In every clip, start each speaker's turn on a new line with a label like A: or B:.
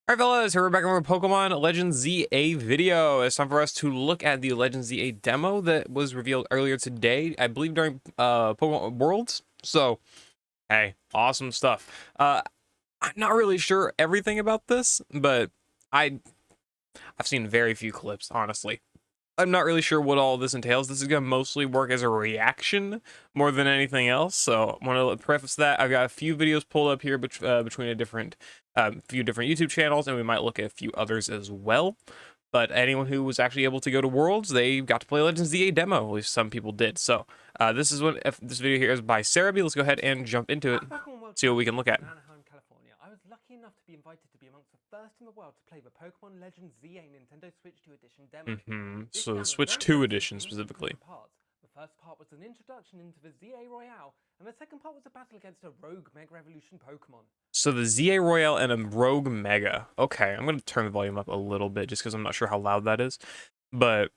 A: Alright fellas, here we're back on our Pokemon Legends ZA video. It's time for us to look at the Legends ZA demo that was revealed earlier today, I believe during Pokemon Worlds. So, hey, awesome stuff. I'm not really sure everything about this, but I've seen very few clips, honestly. I'm not really sure what all this entails. This is going to mostly work as a reaction more than anything else. So I want to preface that. I've got a few videos pulled up here between a few different YouTube channels, and we might look at a few others as well. But anyone who was actually able to go to Worlds, they got to play Legends ZA demo. At least some people did. So this video here is by Cerebi. Let's go ahead and jump into it. See what we can look at.
B: California, I was lucky enough to be invited to be amongst the first in the world to play the Pokemon Legends ZA Nintendo Switch 2 Edition demo.
A: So the Switch 2 edition specifically.
B: The first part was an introduction into the ZA Royale, and the second part was a battle against a rogue Mega Evolution Pokemon.
A: So the ZA Royale and a Rogue Mega. Okay, I'm going to turn the volume up a little bit just because I'm not sure how loud that is. But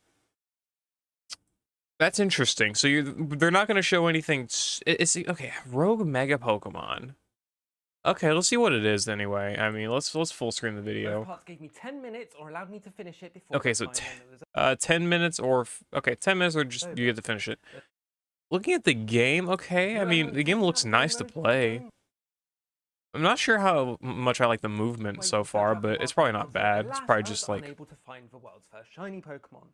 A: that's interesting. So they're not going to show anything. Okay, Rogue Mega Pokemon. Okay, let's see what it is anyway. I mean, let's full screen the video.
B: Both parts gave me 10 minutes or allowed me to finish it before.
A: Okay, so 10 minutes or 10 minutes or just you get to finish it. Looking at the game, okay. I mean, the game looks nice to play. I'm not sure how much I like the movement so far, but it's probably not bad. It's probably just like
B: unable to find the world's first shiny Pokemon.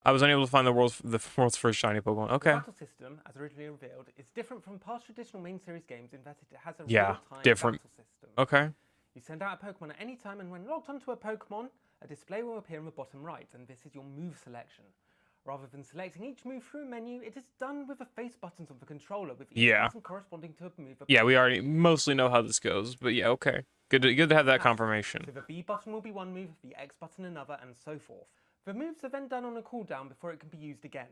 A: I was unable to find the world's first shiny Pokemon. Okay.
B: The battle system, as originally revealed, is different from past traditional main series games in that it has a real-time
A: different
B: battle system.
A: Okay.
B: You send out a Pokemon at any time, and when logged onto a Pokemon, a display will appear in the bottom right, and this is your move selection. Rather than selecting each move through a menu, it is done with the face buttons of the controller, with each button corresponding to a move.
A: Yeah, we already mostly know how this goes, but yeah, okay. Good to have that confirmation.
B: So the B button will be one move, the X button another, and so forth. The moves are then done on a cooldown before it can be used again.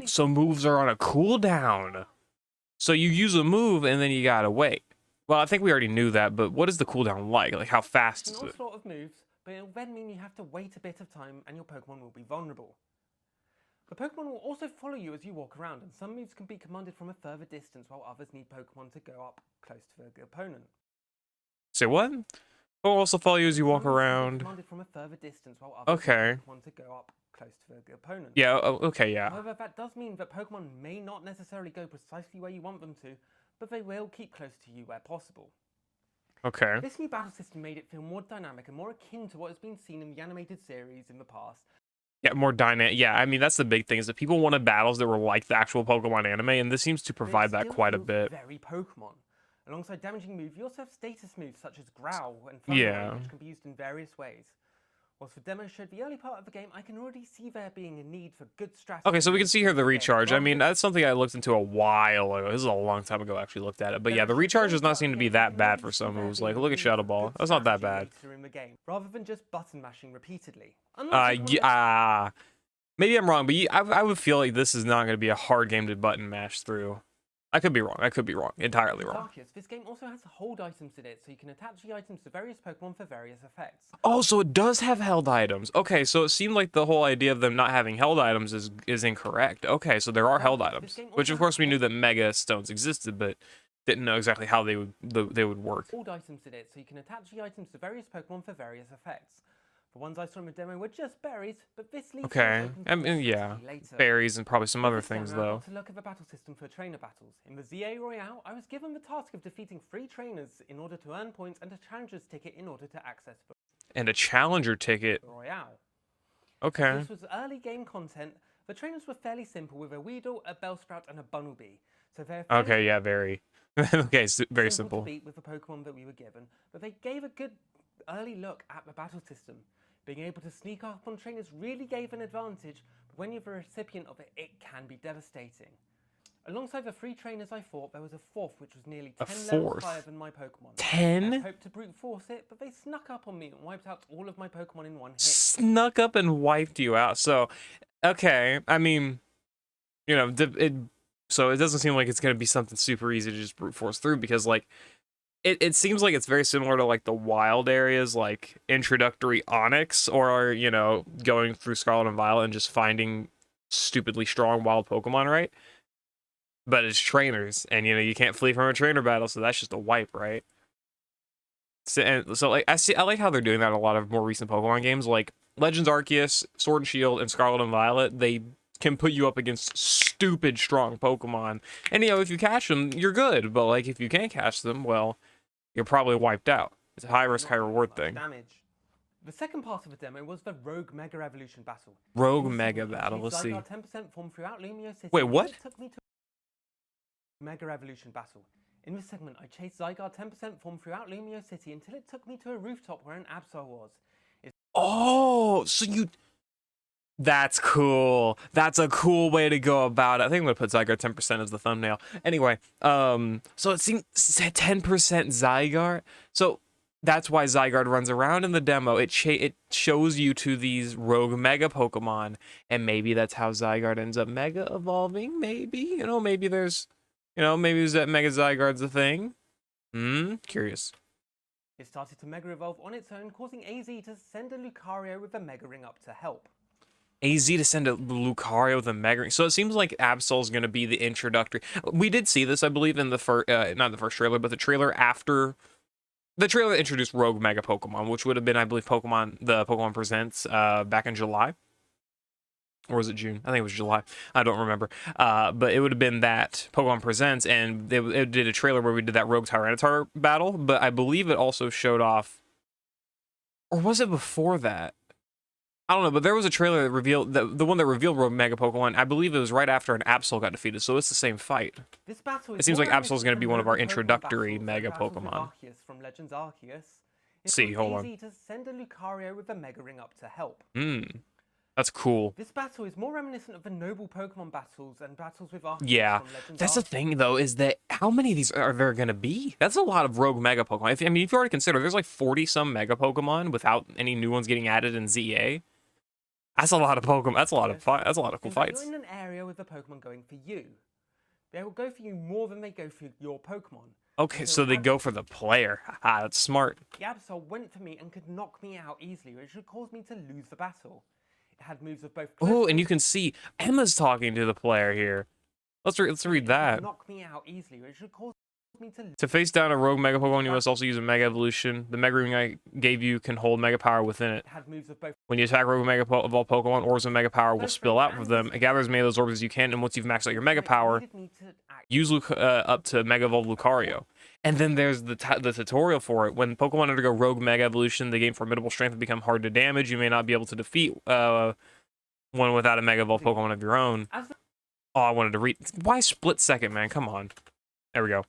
A: So moves are on a cooldown. So you use a move and then you gotta wait. Well, I think we already knew that, but what is the cooldown like? Like, how fast is it?
B: An onslaught of moves, but it'll then mean you have to wait a bit of time and your Pokemon will be vulnerable. The Pokemon will also follow you as you walk around, and some moves can be commanded from a further distance, while others need Pokemon to go up close to the opponent.
A: Say what? Will also follow you as you walk around.
B: From a further distance, while others want to go up close to the opponent.
A: Yeah, okay, yeah.
B: However, that does mean that Pokemon may not necessarily go precisely where you want them to, but they will keep close to you where possible.
A: Okay.
B: This new battle system made it feel more dynamic and more akin to what has been seen in the animated series in the past.
A: Yeah, more dynamic. Yeah, I mean, that's the big thing, is that people wanted battles that were like the actual Pokemon anime, and this seems to provide that quite a bit.
B: Very Pokemon. Alongside damaging moves, you also have status moves such as Growl and Thunder, which can be used in various ways. Whilst the demo showed the early part of the game, I can already see there being a need for good strategy. Okay,
A: so we can see here the recharge. I mean, that's something I looked into a while ago. This is a long time ago I actually looked at it. But yeah, the recharge does not seem to be that bad for some moves. Like, look at Shadow Ball. That's not that bad.
B: Rather than just button mashing repeatedly.
A: Maybe I'm wrong, but I would feel like this is not going to be a hard game to button mash through. I could be wrong. I could be wrong. Entirely wrong.
B: This game also has hold items in it, so you can attach the items to various Pokemon for various effects.
A: Oh, so it does have held items. Okay, so it seemed like the whole idea of them not having held items is incorrect. Okay, so there are held items, which of course we knew that Mega Stones existed, but didn't know exactly how they would work.
B: Hold items in it, so you can attach the items to various Pokemon for various effects. The ones I saw in the demo were just berries, but this leaves
A: I mean, yeah, berries and probably some other things though.
B: To look at the battle system for trainer battles. In the ZA Royale, I was given the task of defeating 3 trainers in order to earn points and a challenger's ticket in order to access the
A: challenger ticket.
B: Royale.
A: Okay.
B: This was early game content. The trainers were fairly simple, with a Weedle, a Bellsprout, and a Bunnelby. So they're
A: very okay, very simple.
B: To beat with the Pokemon that we were given, but they gave a good early look at the battle system. Being able to sneak up on trainers really gave an advantage, but when you're the recipient of it, it can be devastating. Alongside the 3 trainers I fought, there was a 4th, which was nearly 10 levels higher than my Pokemon.
A: 10?
B: I hoped to brute force it, but they snuck up on me and wiped out all of my Pokemon in one hit.
A: Snuck up and wiped you out. So, okay, I mean, you know, so it doesn't seem like it's going to be something super easy to just brute force through, because, like, it seems like it's very similar to, like, the wild areas, like introductory Onyx, or, you know, going through Scarlet and Violet and just finding stupidly strong wild Pokemon, right? But it's trainers, and, you know, you can't flee from a trainer battle, so that's just a wipe, right? So like I like how they're doing that in a lot of more recent Pokemon games, like Legends Arceus, Sword and Shield, and Scarlet and Violet. They can put you up against stupid strong Pokemon, and if you catch them, you're good. But like if you can't catch them, well, you're probably wiped out. It's a high risk, high reward thing.
B: Damage. The second part of the demo was the Rogue Mega Evolution battle.
A: Rogue Mega battle. Let's see.
B: 10% form throughout Lumios City.
A: Wait, what?
B: It took me to Mega Evolution battle. In this segment, I chased Zygarde 10% form throughout Lumios City until it took me to a rooftop where an Absol was.
A: Oh, so you... That's cool. That's a cool way to go about it. I think I'm gonna put Zygarde 10% as the thumbnail. Anyway, so it seems 10% Zygarde. So that's why Zygarde runs around in the demo. It shows you to these rogue mega Pokemon, and maybe that's how Zygarde ends up mega evolving. Maybe maybe there's maybe that Mega Zygarde's a thing. Curious.
B: It started to Mega Evolve on its own, causing AZ to send a Lucario with a Mega Ring up to help.
A: AZ to send a Lucario with a Mega Ring. So it seems like Absol's going to be the introductory. We did see this, I believe, in the first, not the first trailer, but the trailer after. The trailer that introduced Rogue Mega Pokemon, which would have been, I believe, the Pokemon Presents back in July. Or was it June? I think it was July. I don't remember. But it would have been that Pokemon Presents, and it did a trailer where we did that Rogue Tyranitar battle. But I believe it also showed off, or was it before that? I don't know. But there was a trailer that revealed the one that revealed Rogue Mega Pokemon. I believe it was right after an Absol got defeated, so it's the same fight.
B: This battle
A: it seems like Absol is going to be one of our introductory Mega Pokemon.
B: From Legends Arceus.
A: See, hold on.
B: To send a Lucario with a Mega Ring up to help.
A: That's cool.
B: This battle is more reminiscent of the noble Pokemon battles and battles with Arceus.
A: Yeah, that's the thing though, is that how many of these are there going to be? That's a lot of rogue Mega Pokemon. If you already consider there's like 40-some Mega Pokemon without any new ones getting added in ZA. That's a lot of Pokemon. That's a lot of cool fights.
B: You're in an area with the Pokemon going for you. They will go for you more than they go for your Pokemon.
A: Okay, so they go for the player. Ah, that's smart.
B: The Absol went for me and could knock me out easily, which would cause me to lose the battle. It had moves of both.
A: Oh, and you can see Emma's talking to the player here. Let's read that.
B: Knock me out easily, which would cause me
A: to face down a rogue Mega Pokemon, you must also use a Mega Evolution. The Mega Ring I gave you can hold Mega Power within it. When you attack rogue Mega Evolved Pokemon, orbs of Mega Power will spill out of them. It gathers as many of those orbs as you can, and once you've maxed out your Mega Power, use up to Mega Evolve Lucario. And then there's the tutorial for it. When Pokemon undergo Rogue Mega Evolution, they gain formidable strength and become hard to damage. You may not be able to defeat one without a Mega Evolved Pokemon of your own. Oh, I wanted to read. Why split second, man? Come on. There we go.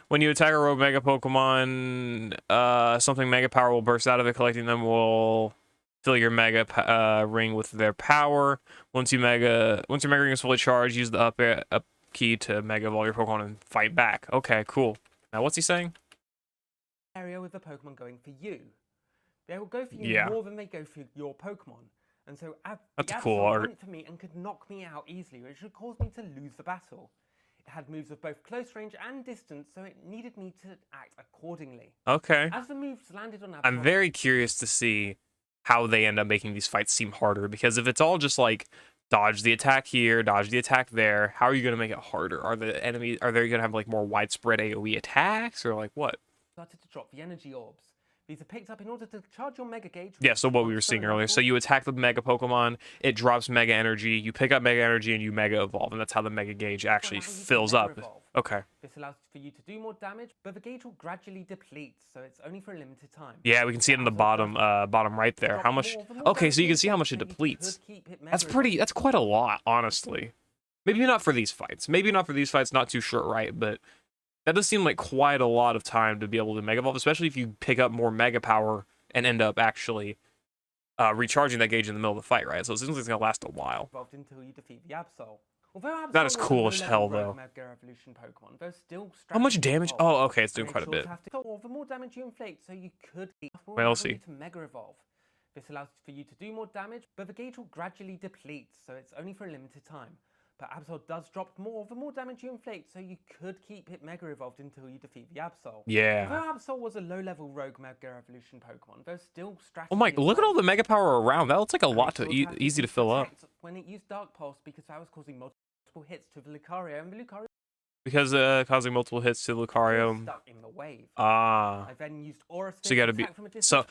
A: When you attack a Rogue Mega Pokemon, something Mega Power will burst out of it. Collecting them will fill your Mega Ring with their power. Once your Mega Ring is fully charged, use the up key to Mega Evolve your Pokemon and fight back. Okay, cool. Now, what's he saying?
B: Area with the Pokemon going for you. They will go for you more than they go for your Pokemon. And so
A: that's cool art.
B: Went for me and could knock me out easily, which would cause me to lose the battle. It had moves of both close range and distance, so it needed me to act accordingly.
A: Okay.
B: As the moves landed on Absol,
A: I'm very curious to see how they end up making these fights seem harder, because if it's all just like dodge the attack here, dodge the attack there, how are you going to make it harder? Are they going to have like more widespread AoE attacks, or like what?
B: Started to drop the energy orbs. These are picked up in order to charge your Mega Gauge.
A: Yeah, so what we were seeing earlier. So you attack the Mega Pokemon, it drops Mega Energy, you pick up Mega Energy, and you Mega Evolve, and that's how the Mega Gauge actually fills up. Okay.
B: This allows for you to do more damage, but the gauge will gradually deplete, so it's only for a limited time.
A: Yeah, we can see it in the bottom right there. How much? Okay, so you can see how much it depletes. That's quite a lot, honestly. Maybe not for these fights. Not too sure, right? But that does seem like quite a lot of time to be able to Mega Evolve, especially if you pick up more Mega Power and end up actually recharging that gauge in the middle of the fight, right? So it seems like it's going to last a while.
B: Until you defeat the Absol.
A: That is cool as hell, though. How much damage? Oh, okay, it's doing quite a bit.
B: The more damage you inflict, so you could
A: Wait, I'll see.
B: To Mega Evolve. This allows for you to do more damage, but the gauge will gradually deplete, so it's only for a limited time. But Absol does drop more the more damage you inflict, so you could keep it Mega Evolved until you defeat the Absol.
A: Yeah.
B: Although Absol was a low-level rogue Mega Evolution Pokemon, there's still strategy.
A: Oh my, look at all the Mega Power around. That looks like a lot to easy to fill up.
B: When it used Dark Pulse, because that was causing multiple hits to the Lucario, and the Lucario
A: Because causing multiple hits to Lucario.
B: Stuck in the wave.
A: Ah.
B: I then used Aura
A: So you got to be so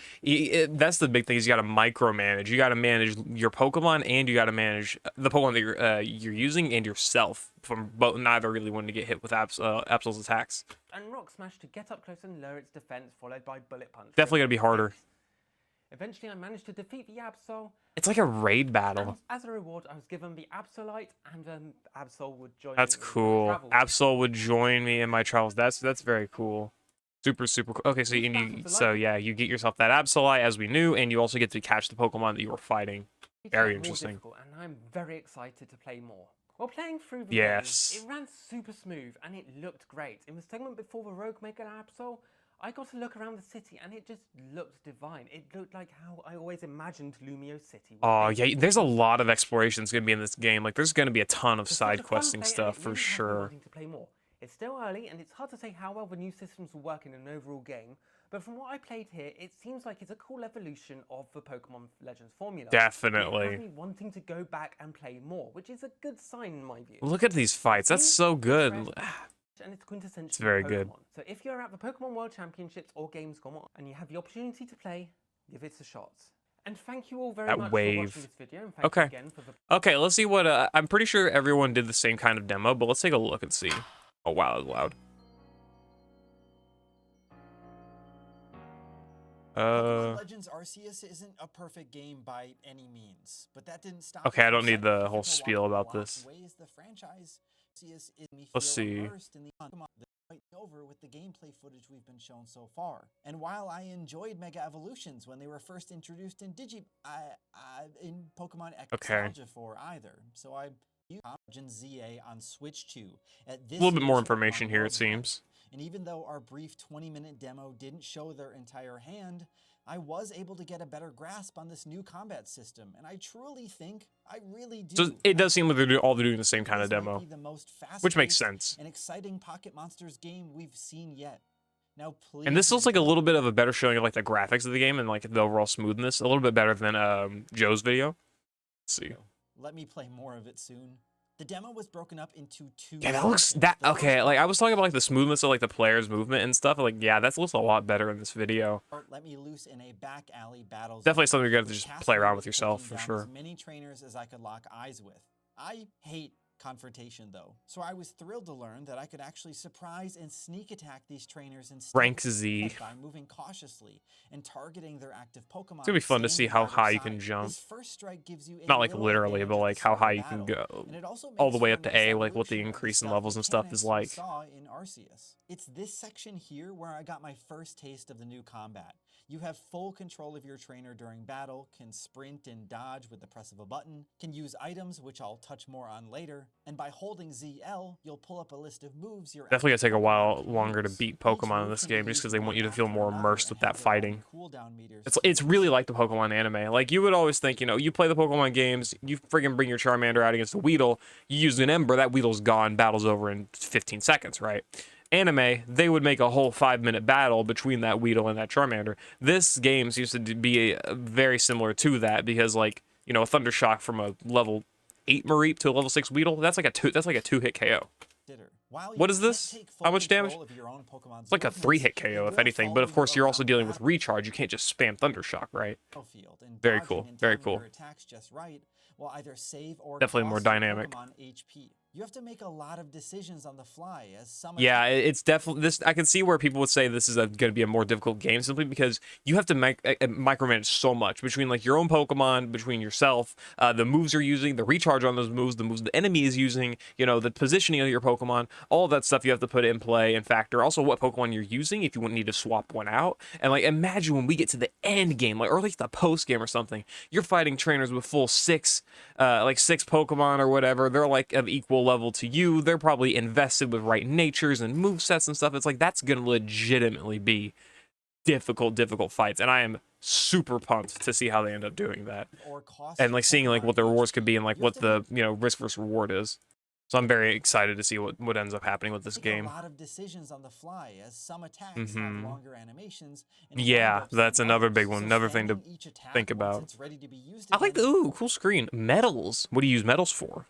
A: that's the big thing is you got to micromanage. You got to manage your Pokemon and you got to manage the Pokemon that you're using and yourself from both neither really wanting to get hit with Absol's attacks.
B: And Rock Smash to get up close and lower its defense, followed by Bullet Punch.
A: Definitely gonna be harder.
B: Eventually, I managed to defeat the Absol.
A: It's like a raid battle.
B: And as a reward, I was given the Absolite, and Absol would join
A: That's
B: me. That's
A: cool. Absol would join me in my travels. That's very cool. Super cool. Okay, so you get yourself that Absolite as we knew, and you also get to catch the Pokemon that you were fighting. Very interesting.
B: And I'm very excited to play more. While playing through the
A: game,
B: it ran super smooth and it looked great. In the segment before the Rogue Mega Absol, I got to look around the city and it just looked divine. It looked like how I always imagined Lumios City.
A: Oh yeah, there's a lot of exploration that's gonna be in this game. Like there's gonna be a ton of side questing stuff for sure.
B: To play more. It's still early and it's hard to say how well the new systems will work in an overall game. But from what I played here, it seems like it's a cool evolution of the Pokemon Legends formula.
A: Definitely.
B: It has me wanting to go back and play more, which is a good sign in my view.
A: Look at these fights. That's so good.
B: And it's quintessential.
A: It's very good.
B: So if you're at the Pokemon World Championships or Gamescom and you have the opportunity to play, give it a shot. And thank you all very much for watching this video. And thank you again for the...
A: Okay, let's see what... I'm pretty sure everyone did the same kind of demo, but let's take a look and see. Oh, wow, that was loud.
C: Pokemon Legends Arceus isn't a perfect game by any means, but that didn't stop.
A: Okay, I don't need the whole spiel about this.
C: The franchise
A: Let's see.
C: Over with the gameplay footage we've been shown so far. And while I enjoyed Mega Evolutions when they were first introduced in in Pokemon X Nostalgia 4 either, so I used Legends ZA on Switch 2. A
A: little bit more information here, it seems.
C: And even though our brief 20-minute demo didn't show their entire hand, I was able to get a better grasp on this new combat system, and I truly think, I really do.
A: So it does seem like they're all doing the same kind of demo, which makes sense.
C: An exciting Pocket Monsters game we've seen yet. Now, please.
A: And this looks like a little bit of a better showing of like the graphics of the game and like the overall smoothness, a little bit better than Joe's video. Let's see.
C: Let me play more of it soon. The demo was broken up into two.
A: Yeah, that looks okay. Like I was talking about like the smoothness of like the player's movement and stuff. Like yeah, that looks a lot better in this video.
C: Let me loose in a back alley battle.
A: Definitely something you're gonna just play around with yourself for sure.
C: As many trainers as I could lock eyes with. I hate confrontation though, so I was thrilled to learn that I could actually surprise and sneak attack these trainers instead
A: Rank Z
C: by moving cautiously and targeting their active Pokemon.
A: It's gonna be fun to see how high you can jump.
C: This first strike gives you
A: not like literally, but like how high you can go all the way up to A, like what the increase in levels and stuff is like.
C: In Arceus. It's this section here where I got my first taste of the new combat. You have full control of your trainer during battle, can sprint and dodge with the press of a button, can use items, which I'll touch more on later, and by holding ZL, you'll pull up a list of moves you're
A: definitely gonna take a while longer to beat Pokemon in this game just because they want you to feel more immersed with that fighting. It's really like the Pokemon anime. Like you would always think, you know, you play the Pokemon games, you friggin' bring your Charmander out against a Weedle, you use an Ember, that Weedle's gone, battle's over in 15 seconds, right? Anime, they would make a whole 5-minute battle between that Weedle and that Charmander. This game seems to be very similar to that because, like, you know, a Thunder Shock from a level 8 Mareep to a level 6 Weedle, that's like a 2-hit KO. What is this? How much damage? It's like a 3-hit KO, if anything. But of course, you're also dealing with recharge. You can't just spam Thunder Shock, right? Very cool. Very cool. Definitely more dynamic.
C: You have to make a lot of decisions on the fly as some.
A: Yeah, it's definitely this. I can see where people would say this is going to be a more difficult game simply because you have to micromanage so much between like your own Pokemon, between yourself, the moves you're using, the recharge on those moves, the moves the enemy is using, you know, the positioning of your Pokemon, all that stuff you have to put in play and factor. Also, what Pokemon you're using if you would need to swap one out. And like, imagine when we get to the end game, like or at least the post game or something, you're fighting trainers with full six Pokemon or whatever. They're like of equal level to you. They're probably invested with right natures and movesets and stuff. It's like that's gonna legitimately be difficult fights, and I am super pumped to see how they end up doing that and like seeing like what the rewards could be and like what the, you know, risk versus reward is. So I'm very excited to see what ends up happening with this game.
C: A lot of decisions on the fly as some attacks have longer animations.
A: Yeah, that's another big one. Another thing to think about. I like the cool screen. Medals. What do you use medals for?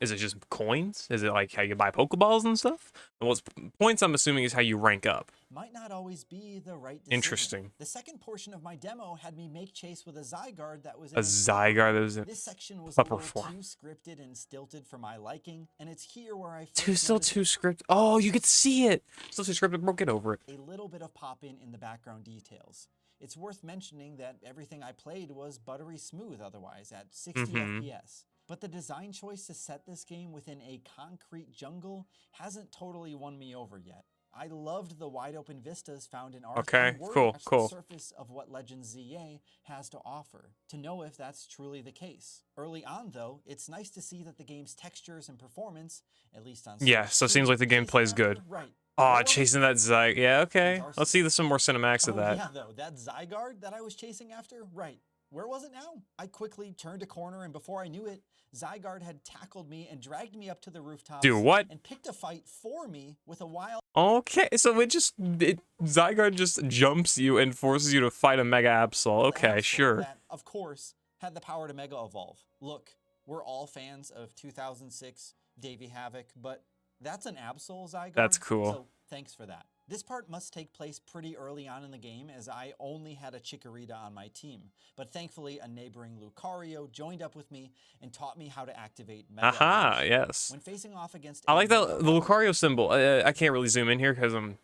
A: Is it just coins? Is it like how you buy Pokeballs and stuff? And what's points, I'm assuming, is how you rank up.
C: Might not always be the right decision.
A: Interesting.
C: The second portion of my demo had me make chase with a Zygarde that was in
A: A Zygarde that was in
C: This section was a
A: pup
C: little
A: form.
C: too scripted and stilted for my liking, and it's here where I
A: Still too scripted. Oh, you could see it. Still too scripted, bro. Get over it.
C: a little bit of pop-in in the background details. It's worth mentioning that everything I played was buttery smooth otherwise at 60 FPS. But the design choice to set this game within a concrete jungle hasn't totally won me over yet. I loved the wide open vistas found in Arth.
A: Okay,
C: and worried
A: cool,
C: to
A: cool.
C: The surface of what Legends ZA has to offer to know if that's truly the case. Early on, though, it's nice to see that the game's textures and performance, at least on
A: Yeah, so it seems like the gameplay is good.
C: Right.
A: Oh, chasing that Zygarde. Yeah, okay. Let's see some more cinematics of that.
C: Yeah, though, that Zygarde that I was chasing after, right. Where was it now? I quickly turned a corner, and before I knew it, Zygarde had tackled me and dragged me up to the rooftops.
A: Dude, what?
C: And picked a fight for me with a wild...
A: Okay, so Zygarde just jumps you and forces you to fight a Mega Absol. Okay,
C: Absol
A: sure.
C: That, of course, had the power to Mega Evolve. Look, we're all fans of 2006 Davy Havoc, but that's an Absol Zygarde.
A: That's cool.
C: So thanks for that. This part must take place pretty early on in the game, as I only had a Chikorita on my team. But thankfully, a neighboring Lucario joined up with me and taught me how to activate Mega
A: Aha,
C: Evolution.
A: yes.
C: When facing off against...
A: I like the Lucario symbol. I can't really zoom in here because I'm,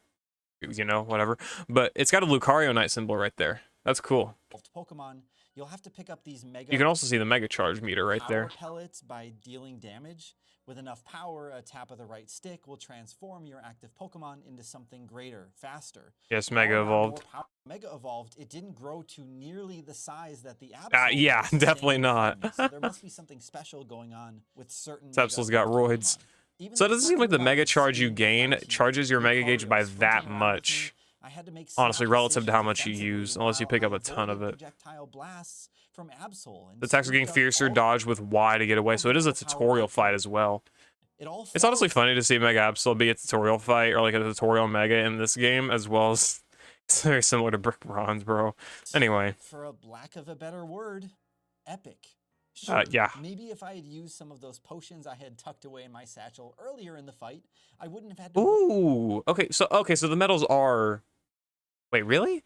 A: you know, whatever. But it's got a Lucario Knight symbol right there. That's cool.
C: Pokemon, you'll have to pick up these Mega...
A: You can also see the Mega Charge meter right there.
C: Power pellets by dealing damage. With enough power, a tap of the right stick will transform your active Pokemon into something greater, faster.
A: Yes, Mega Evolved.
C: Mega Evolved, it didn't grow to nearly the size that the Absol
A: Yeah,
C: was
A: definitely
C: standing
A: not.
C: so there must be something special going on with certain
A: Absol's got roids. So it doesn't seem like the Mega Charge you gain charges your Mega Gauge by that much. Honestly, relative to how much you use, unless you pick up a ton of it. The attacks are getting fiercer, dodge with Y to get away, so it is a tutorial fight as well. It's honestly funny to see Mega Absol be a tutorial fight, or like a tutorial Mega in this game, as well as it's very similar to Brick Bronze, bro. Anyway.
C: For a lack of a better word, epic. Sure,
A: yeah.
C: Maybe if I had used some of those potions I had tucked away in my satchel earlier in the fight, I wouldn't have had to...
A: Ooh, okay, so the medals are... Wait, really?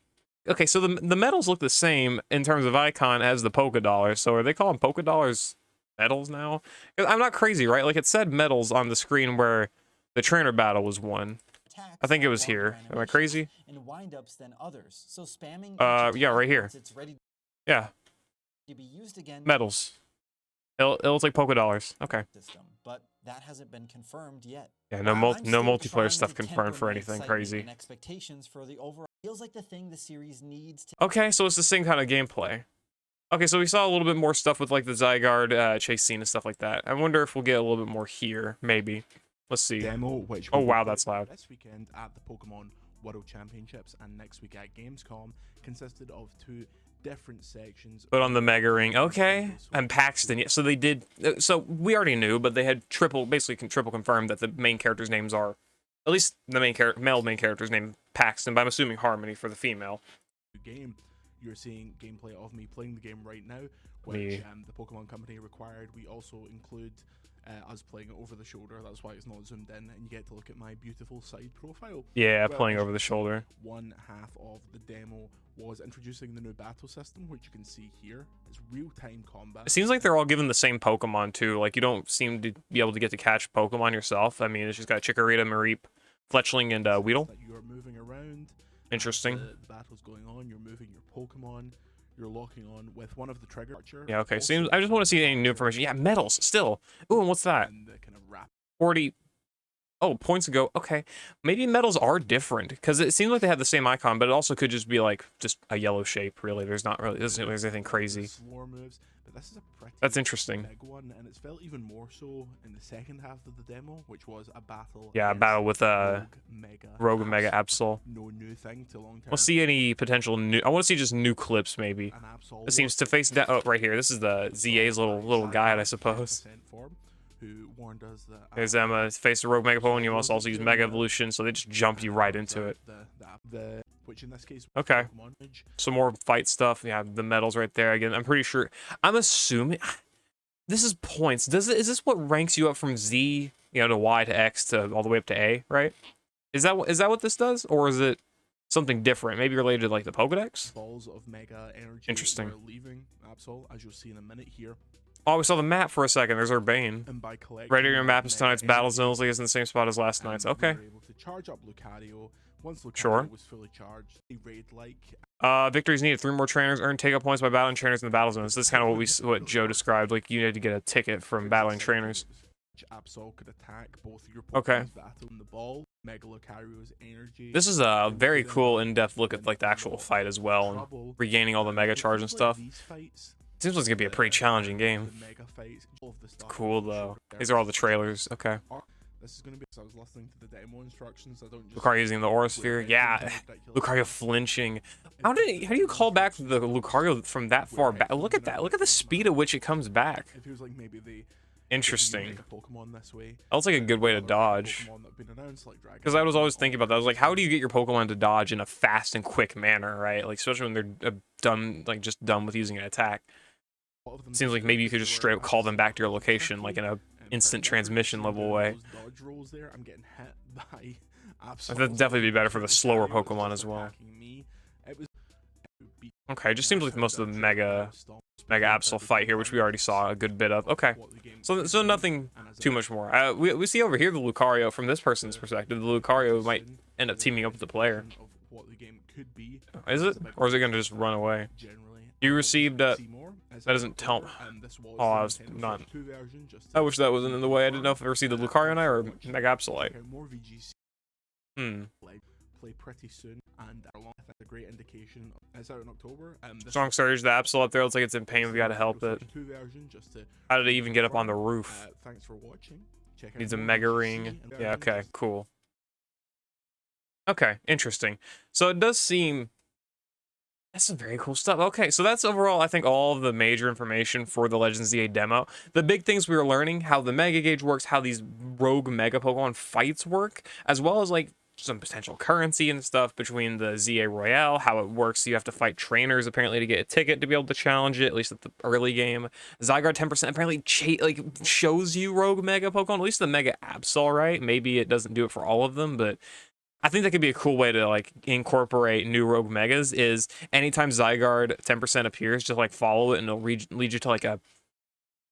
A: Okay, so the medals look the same in terms of icon as the Poké Dollars, so are they calling Poké Dollars medals now? 'Cause I'm not crazy, right? Like, it said medals on the screen where the trainer battle was won. I think it was here. Am I crazy?
C: And wind-ups than others. So spamming
A: yeah, right here.
C: It's ready
A: Yeah.
C: to be used again.
A: Medals. It looks like Poké Dollars. Okay.
C: System, but that hasn't been confirmed yet.
A: Yeah, no multiplayer stuff confirmed for anything crazy.
C: Expectations for the overall feels like the thing the series needs to...
A: Okay, so it's the same kind of gameplay. Okay, so we saw a little bit more stuff with like the Zygarde chase scene and stuff like that. I wonder if we'll get a little bit more here, maybe. Let's see.
D: Demo, which
A: Oh wow, that's loud.
D: This weekend at the Pokemon World Championships and next week at Gamescom consisted of two different sections.
A: Put on the Mega Ring, okay. And Paxton, yeah. So they did. So we already knew, but they had basically triple confirmed that the main characters' names are, at least the male main character's name Paxton. But I'm assuming Harmony for the female.
D: Game, you're seeing gameplay of me playing the game right now, which the Pokemon Company required. We also include us playing it over the shoulder. That's why it's not zoomed in, and you get to look at my beautiful side profile.
A: Yeah,
D: well,
A: playing over the shoulder.
D: One half of the demo was introducing the new battle system, which you can see here. It's real-time combat.
A: It seems like they're all given the same Pokemon too. Like you don't seem to be able to get to catch Pokemon yourself. I mean, it's just got Chikorita, Mareep, Fletchling, and Weedle.
D: That you are moving around.
A: Interesting.
D: The battle's going on. You're moving your Pokemon. You're locking on with one of the trigger.
A: Yeah, okay. Seems. I just want to see any new information. Yeah, medals still. Ooh, and what's that?
D: And the kind of wrap.
A: 40. Oh, points ago. Okay, maybe medals are different because it seems like they have the same icon, but it also could just be like just a yellow shape. Really, there's not really. There's anything crazy.
D: Slower moves, but this is a pretty
A: That's interesting.
D: big one, and it's felt even more so in the second half of the demo, which was a battle.
A: Yeah, a battle with Rogue and Mega Absol.
D: No new thing to long term.
A: We'll see any potential new. I want to see just new clips maybe. It seems to face down. Oh, right here. This is the ZA's little guide, I suppose.
D: Who warned us that
A: There's Emma. Face the Rogue Mega Pokemon. You must also use Mega Evolution, so they just jump you right into it.
D: Which in this case,
A: okay. Some more fight stuff. Yeah, the medals right there again. I'm pretty sure. I'm assuming this is points. Is this what ranks you up from Z, to Y to X to all the way up to A, right? Is that what this does, or is it something different? Maybe related to like the Pokedex?
D: Balls of mega energy.
A: Interesting.
D: Were leaving Absol, as you'll see in a minute here.
A: Oh, we saw the map for a second. There's Urbane.
D: And by collecting
A: Right here, your map is
D: mega
A: tonight's battle
D: energy,
A: zones. Like it's in the same spot as last night's. Okay.
D: We were able to charge up Lucario. Once Lucario
A: Sure.
D: was fully charged, a raid-like.
A: Victories needed. 3 more trainers. Earn take-up points by battling trainers in the battle zones. This is kind of what Joe described. Like, you need to get a ticket from battling trainers.
D: Absol could attack both your
A: Okay.
D: Pokemon's battle in the ball. Mega Lucario's energy.
A: This is a very cool in-depth look at like the actual fight as well, and regaining all the Mega Charge and stuff. Seems like it's gonna be a pretty challenging game. Cool though. These are all the trailers. Okay.
D: This is gonna be. So I was listening to the demo instructions. I don't just
A: Lucario using the Aura Sphere. Yeah. Lucario flinching. How do you call back the Lucario from that far back? Look at that. Look at the speed at which it comes back.
D: It feels like maybe they
A: Interesting.
D: Pokemon this way.
A: That looks like a good way to dodge. Because I was always thinking about that. I was like, how do you get your Pokemon to dodge in a fast and quick manner, right? Like, especially when they're done, like just done with using an attack. Seems like maybe you could just straight up call them back to your location, like in a instant transmission level way.
D: Dodge rolls there. I'm getting hit by
A: That'd definitely be better for the slower Pokemon as well. Okay, just seems like most of the Mega Absol fight here, which we already saw a good bit of. Okay, so nothing too much more. We see over here the Lucario from this person's perspective. The Lucario might end up teaming up with the player. Is it? Or is it going to just run away? You received that doesn't tell. Oh, I was not. I wish that wasn't in the way. I didn't know if I received the Lucario Knight or Mega Absolite.
D: Play pretty soon, and that's a great indication. It's out in October.
A: Strong Surge, the Absol up there looks like it's in pain. We gotta help it. How did it even get up on the roof?
D: Thanks for watching.
A: Needs a Mega Ring. Yeah, okay, cool. Okay, interesting. So it does seem... That's some very cool stuff. Okay, so that's overall, I think, all of the major information for the Legends ZA demo. The big things we were learning, how the Mega Gauge works, how these rogue Mega Pokemon fights work, as well as, like, some potential currency and stuff between the ZA Royale, how it works. You have to fight trainers apparently to get a ticket to be able to challenge it, at least at the early game. Zygarde 10% apparently shows you rogue Mega Pokemon, at least the Mega Absol, right? Maybe it doesn't do it for all of them, but I think that could be a cool way to like incorporate new rogue Megas is anytime Zygarde 10% appears, just like follow it and it'll lead you to like a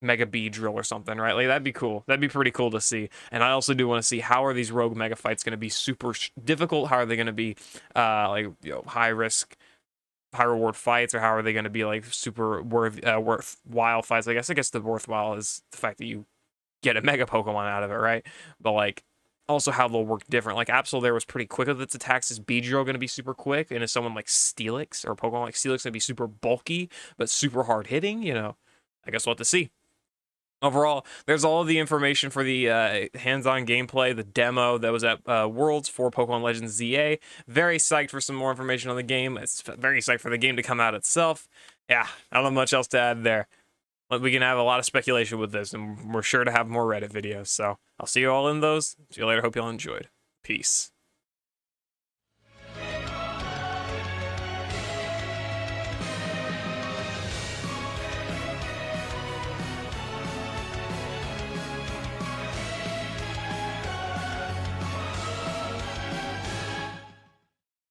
A: Mega Bee drill or something, right? Like that'd be cool. That'd be pretty cool to see. And I also do want to see how are these rogue Mega fights going to be super difficult? How are they going to be high risk, high reward fights, or how are they going to be like super worthwhile fights? I guess the worthwhile is the fact that you get a Mega Pokemon out of it, right? But like also how they'll work different. Like Absol there was pretty quick with its attacks. Is Beedrill going to be super quick? And is someone like Steelix or Pokemon like Steelix going to be super bulky but super hard hitting? I guess we'll have to see. Overall, there's all of the information for the hands-on gameplay, the demo that was at Worlds for Pokemon Legends ZA. Very psyched for some more information on the game. It's very psyched for the game to come out itself. Yeah, I don't have much else to add there. But we can have a lot of speculation with this, and we're sure to have more Reddit videos. So I'll see you all in those. See you later. Hope you all enjoyed. Peace.